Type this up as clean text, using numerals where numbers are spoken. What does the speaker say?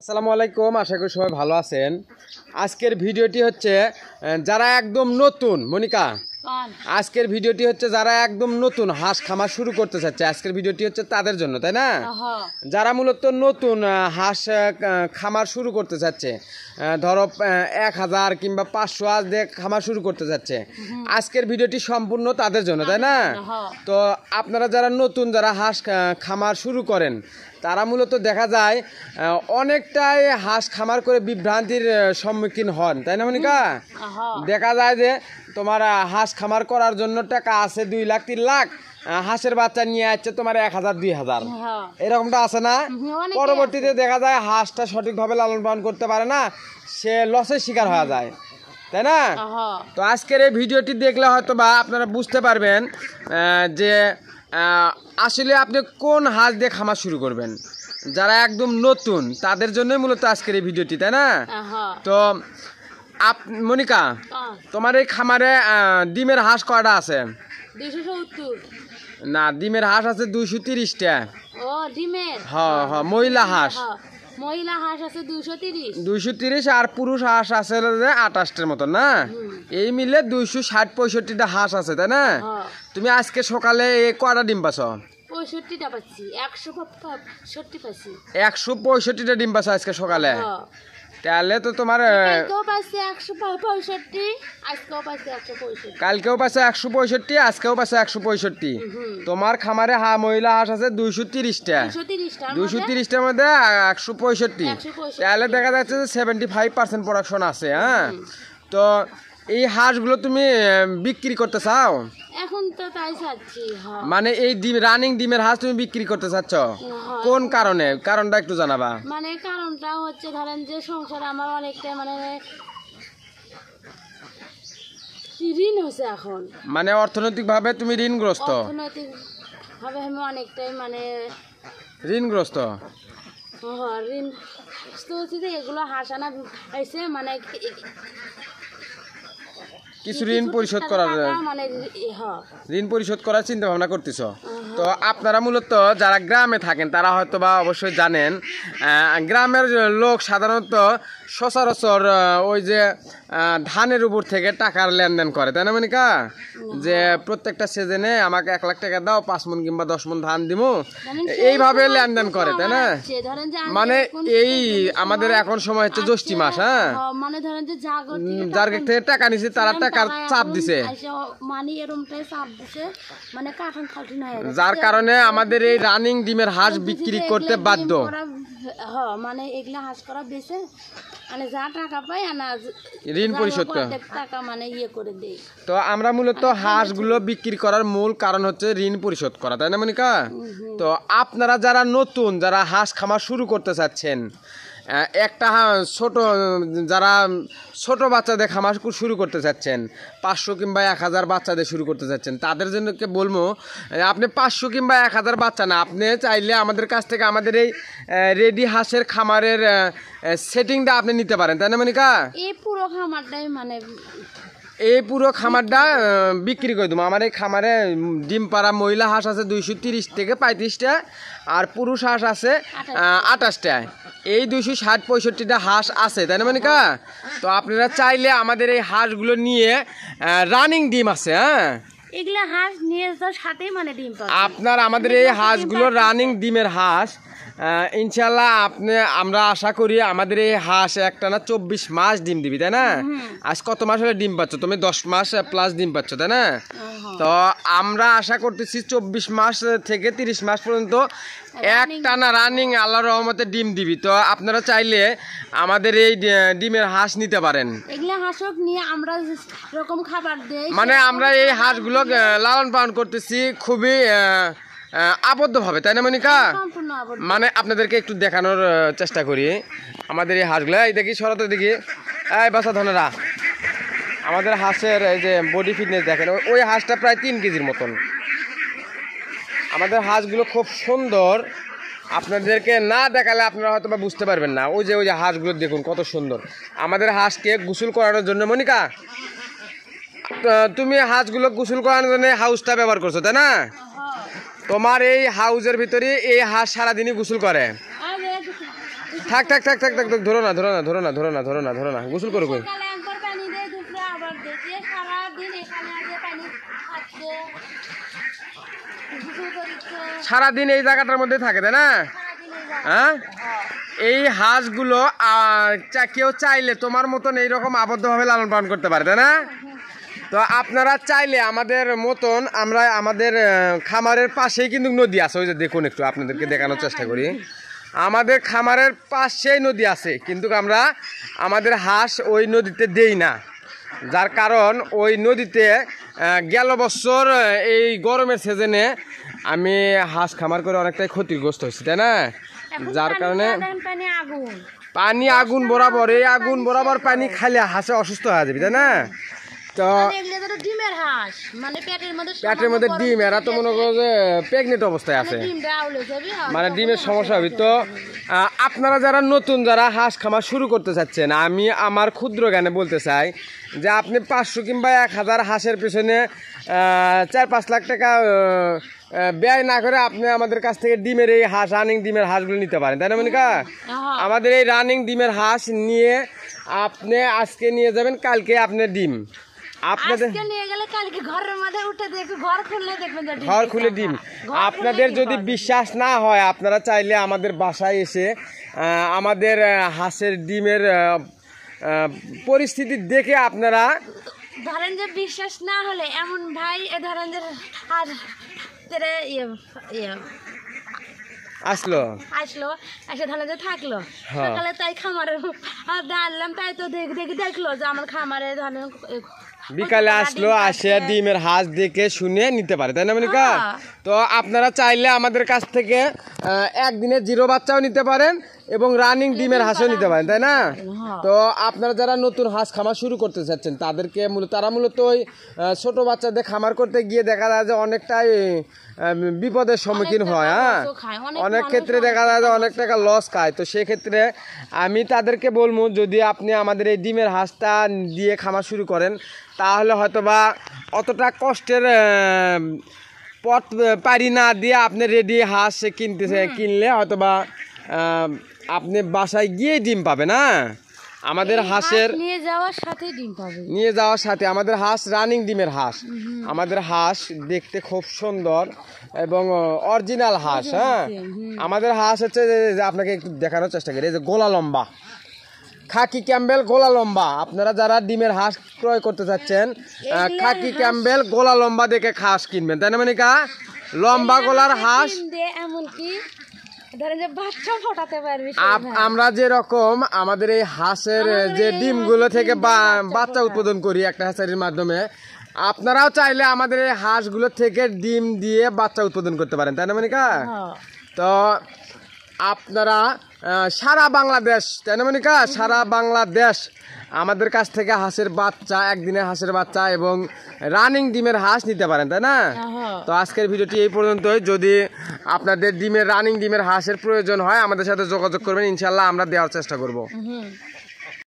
আসসালামু আলাইকুম, আশা করি সবাই ভালো আছেন। আজকের ভিডিওটি হচ্ছে যারা একদম নতুন মনিকা আজকের ভিডিওটি হচ্ছে যারা একদম নতুন হাঁস খামার শুরু করতে চাচ্ছে। আজকের ভিডিওটি হচ্ছে তাদের জন্য, তাই না? যারা মূলত নতুন হাঁস খামার শুরু করতে চাচ্ছে, ধরো 1000 কিংবা 500 হাঁস দিয়ে খামার শুরু করতে চাচ্ছে, আজকের ভিডিওটি সম্পূর্ণ তাদের জন্য, তাই না? তো আপনারা যারা নতুন যারা হাঁস খামার শুরু করেন তারা মূলত দেখা যায় অনেকটাই হাঁস খামার করে বিভ্রান্তির সম্মুখীন হন, তাই না মনিকা? দেখা যায় যে তোমার হাঁস খামার করার জন্য টাকা আছে 2 লাখ 3 লাখ, হাঁসের বাচ্চা নিয়ে আসছে তোমার 1000 2000, এরকমটা আছে না? পরবর্তীতে দেখা যায় হাঁসটা সঠিকভাবে লালন পালন করতে পারে না, সে লসের শিকার হয়ে যায়, তাই না? তো আজকের এই ভিডিওটি দেখলে হয়তো বা আপনারা বুঝতে পারবেন যে আসলে আপনি কোন হাঁস দিয়ে খামার শুরু করবেন। যারা একদম নতুন তাদের জন্যই মূলত আজকের এই ভিডিওটি, তাই না? তো মনিকা, তোমার এই খামারে ডিমের হাঁস কয়টা আছে? 270 না, ডিমের হাঁস আছে 230টা। ও ডিমের? হ্যাঁ হ্যাঁ, মহিলা হাঁস। মহিলা হাঁস আছে 230। 230 আর পুরুষ হাঁস আছে 28টার মতো, না? এই মিলে 260-65টা হাঁস আছে, তাই না? তুমি আজকে সকালে কয়টা ডিম পাচ্ছ? 65টা পাচ্ছি। 165 পাচ্ছি। 165টা ডিম পাচ্ছ আজকে সকালে? তাহলে তো তোমার কালকেও পাচ্ছি 165, আজকেও পাচ্ছি 165। কালকেও পাচ্ছে 165, আজকেও পাচ্ছে 165। তোমার খামারে মহিলা হাঁস আছে 230টা। 230টার মধ্যে 165। তাহলে দেখা যাচ্ছে যে 75% প্রোডাকশন আছে। হ্যাঁ, তো এই হাঁসগুলো তুমি বিক্রি করতে চাও? এখন তো তাই চাচ্ছি। মানে এই রানিং ডিমের হাঁস তুমি বিক্রি করতে চাচ্ছ কোন কারণে? কারণটা একটু জানাবা। মানে কারণটা হচ্ছে ধরেন যে সংসারে আমার অনেকটা মানে ঋণ হচ্ছে এখন। মানে অর্থনৈতিকভাবে তুমি ঋণগ্রস্ত? অর্থনৈতিকভাবে আমি অনেকটাই মানে ঋণগ্রস্ত। ঋণ হচ্ছে যে এগুলো হাঁস আনা হয়েছে মানে কিছু ঋণ পরিশোধ করার ঋণ পরিশোধ করার চিন্তা ভাবনা করতেছ। তো আপনারা মূলত যারা গ্রামে থাকেন তারা হয়তো বা অবশ্যই জানেন, গ্রামের লোক সাধারণত সচরাচর ওই যে ধানের উপর থেকে টাকার লেনদেন করে, তাই না মনিকা? যে প্রত্যেকটা সিজনে আমাকে 1 লাখ টাকা দাও, 5 মণ কিংবা 10 মণ ধান দিব, এইভাবে লেনদেন করে, তাই না? মানে এই আমাদের এখন সময় হচ্ছে জ্যৈষ্ঠ মাস। হ্যাঁ, মানে ধরেন যে যার কাছ থেকে টাকা নিছে তারা টাকার চাপ দিছে, যার কারণে আমাদের এই রানিং ডিমের হাঁস বিক্রি করতে বাধ্য। মানে এগুলা হাঁস করা বেশি মানে যা টাকা পাই না ঋণ পরিশোধ করে টাকা মানে ইয়ে করে দেই। তো আমরা মূলত হাঁসগুলো বিক্রি করার মূল কারণ হচ্ছে ঋণ পরিশোধ করা, তাই না মনিকা? তো আপনারা যারা নতুন যারা হাঁস খামার শুরু করতে চাচ্ছেন, একটা যারা ছোট বাচ্চাদের খামার শুরু করতে চাচ্ছেন, 500 কিংবা 1000 বাচ্চাদের শুরু করতে চাচ্ছেন, তাদের জন্য বলবো আপনি 500 কিংবা 1000 বাচ্চা না, আপনি চাইলে আমাদের কাছ থেকে আমাদের এই রেডি হাঁসের খামারের সেটিংটা আপনি নিতে পারেন, তাই না মনিকা? এই পুরো খামারটাই মানে এই পুরো খামারটা বিক্রি করে দেবো। আমার এই খামারে ডিম পাড়া মহিলা হাঁস আছে 230 থেকে 35টা, আর পুরুষ হাঁস আছে 28টা। এই 260-65টা হাঁস আছে, তাই না মনিকা? তো আপনারা চাইলে আমাদের এই হাঁসগুলো নিয়ে রানিং ডিম আছে। হ্যাঁ, এগুলা হাঁস নিয়ে সাথে মানে ডিম পাবে আপনার আমাদের এই হাঁসগুলো রানিং ডিমের হাঁস। ইনশাল্লাহ আমরা আশা করি আমাদের এই হাঁস একটানা 24 মাস ডিম দিবি, তাই না? আজ কত মাস হলে ডিম পাচ্ছ তুমি? 10 মাস প্লাস ডিম পাচ্ছ, তাই না? তো আমরা আশা করতেছি 24 মাস থেকে 30 মাস পর্যন্ত একটানা রানিং আল্লাহর রহমতে ডিম দিবি। তো আপনারা চাইলে আমাদের এই ডিমের হাঁস নিতে পারেন। এগুলা হাঁসক নিয়ে আমরা এরকম খাবার দেই, মানে আমরা এই হাঁসগুলো লালন পালন করতেছি খুবই আবদ্ধভাবে, তাই না মনিকা? মানে আপনাদেরকে একটু দেখানোর চেষ্টা করি আমাদের এই হাঁসগুলো। এই দেখি সরাতে দেখি, এই বাচ্চা ধনেরা আমাদের হাঁসের এই যে বডি ফিটনেস দেখেন, ওই হাঁসটা প্রায় 3 কেজির মতন। আমাদের হাঁসগুলো খুব সুন্দর, আপনাদেরকে না দেখালে আপনারা হয়তো বা বুঝতে পারবেন না। ওই যে হাঁসগুলো দেখুন কত সুন্দর। আমাদের হাঁসকে গোসল করানোর জন্য মনিকা, তুমি হাঁসগুলো গোসল করানোর জন্য হাউসটা ব্যবহার করছো, তাই না? তোমার এই হাউজের ভিতরে এই হাঁস সারাদিনই গোসল করে। থাক থাক থাক থাক থাক ধরো না ধরো না ধরো না ধরো না ধরো না ধরো না গোসল করো কই সকালে একবার পানি দেয়, দুপুরে আবার দেয়। যে সারাদিন এখানে আগে পানি খাচ্ছে, গোসল করছে, সারাদিন এই জায়গাটার মধ্যে থাকে তাই না? সারাদিন এই জায়গায়। হ্যাঁ, এই হাঁসগুলো কেউ চাইলে তোমার মতন এইরকম আবদ্ধভাবে লালন পালন করতে পারে তাই না? তো আপনারা চাইলে আমাদের মতন আমরা আমাদের খামারের পাশেই কিন্তু নদী আছে, ওই যে দেখুন একটু আপনাদেরকে দেখানোর চেষ্টা করি। আমাদের খামারের পাশেই নদী আছে, কিন্তু আমরা আমাদের হাঁস ওই নদীতে দেই না, যার কারণ ওই নদীতে গেল বছর এই গরমের সিজনে আমি হাঁস খামার করে অনেকটাই ক্ষতিগ্রস্ত হয়েছি তাই না? এখন যার পানি কারণে দেন, পানি আগুন। পানি আগুন বরাবর, এই আগুন বরাবর পানি খাইলে হাঁসে অসুস্থ হয়ে যাবে তাই না? তো মানে এগুলো ধরো ডিমের হাঁস, মানে পেটের মধ্যে পেটের মধ্যে ডিম, এরা তো মনে করো যে প্রেগনেন্ট অবস্থায় আছে, ডিমটা আউলে যাবে, মানে ডিমের সমস্যা হবে। তো আপনারা যারা নতুন যারা হাঁস খামার শুরু করতে চাচ্ছেন, আমি আমার ক্ষুদ্র জ্ঞানে বলতে চাই যে আপনি 500 কিংবা 1000 হাঁসের পিছনে 4-5 লাখ টাকা ব্যয় না করে আপনি আমাদের কাছ থেকে ডিমের এই হাঁস, রানিং ডিমের হাঁসগুলো নিতে পারেন তাই না মনিকা? আমাদের এই রানিং ডিমের হাঁস নিয়ে আপনি আজকে নিয়ে যাবেন, কালকে আপনার ডিম আপনাদের আজকে নিয়ে গেলে কালকে ঘরের মধ্যে উঠে দেখবে, ঘর খুললে দেখবেন যে ডিম ঘর খুলে ডিম। আপনাদের যদি বিশ্বাস না হয়, আপনারা চাইলে আমাদের বাসায় এসে আমাদের হাঁসের ডিমের পরিস্থিতি দেখে আপনারা ধরেন যে বিশ্বাস না হলে এমন ভাই ধরেন যে আর তেরে আসলো এসে ধরেন যে থাকলো, হ্যাঁ। সকালে তাই খামারে ডাললাম, তাই তো দেখলো যে আমার খামারে ধরেন বিকালে আসলো, আসে ডিমের হাঁস দেখে শুনে নিতে পারে তাই না মনিকা? হ্যাঁ। তো আপনারা চাইলে আমাদের কাছ থেকে একদিনে 0 বাচ্চাও নিতে পারেন এবং রানিং ডিমের হাঁসও নিতে পারেন তাই না? তো আপনারা যারা নতুন হাঁস খামার শুরু করতে চাচ্ছেন তাদেরকে তারা মূলত ওই ছোট বাচ্চাদের খামার করতে গিয়ে দেখা যায় যে অনেকটাই বিপদের সম্মুখীন হয়। হ্যাঁ, অনেক ক্ষেত্রে দেখা যায় যে অনেক টাকা লস খায়। তো সেক্ষেত্রে আমি তাদেরকে বলবো, যদি আপনি আমাদের এই ডিমের হাঁসটা দিয়ে খামার শুরু করেন তাহলে হয়তোবা অতটা কষ্টের পথ পাড়ি না দিয়ে আপনি রেডি হাঁস কিনলে হয়তোবা আপনি বাসায় গিয়ে ডিম পাবেন। না, আমাদের হাঁসের নিয়ে যাওয়ার সাথে ডিম পাবে, নিয়ে যাওয়ার সাথে আমাদের হাঁস রানিং ডিমের হাঁস। আমাদের হাঁস দেখতে খুব সুন্দর এবং অরিজিনাল হাঁস। হ্যাঁ, আমাদের হাঁস হচ্ছে যে আপনাকে একটু দেখানোর চেষ্টা করি, এই যে গোলা লম্বা খাকি ক্যাম্বেল গোলা লম্বা। আপনারা যারা ডিমের হাঁস ক্রয় করতে চাচ্ছেন, খাকি ক্যাম্বেল গোলা লম্বা দেখে হাঁস কিনবেন তাই না মনিকা? লম্বা গোলার হাঁস এমনকি ধরেন যে বাচ্চা ফোটাতে পারবে। আমরা যেরকম আমাদের এই হাঁসের যে ডিমগুলো থেকে বাচ্চা উৎপাদন করি একটা হ্যাচারির মাধ্যমে, আপনারাও চাইলে আমাদের এই হাঁসগুলো থেকে ডিম দিয়ে বাচ্চা উৎপাদন করতে পারেন তাই না মনিকা? তো আপনারা সারা বাংলাদেশ তাই না মনিকা? সারা বাংলাদেশ আমাদের কাছ থেকে হাঁসের বাচ্চা, একদিনের হাঁসের বাচ্চা এবং রানিং ডিমের হাঁস নিতে পারেন তাই না? তো আজকের ভিডিওটি এই পর্যন্তই। যদি আপনাদের ডিমের রানিং ডিমের হাঁসের প্রয়োজন হয় আমাদের সাথে যোগাযোগ করবেন, ইনশাল্লাহ আমরা দেওয়ার চেষ্টা করব।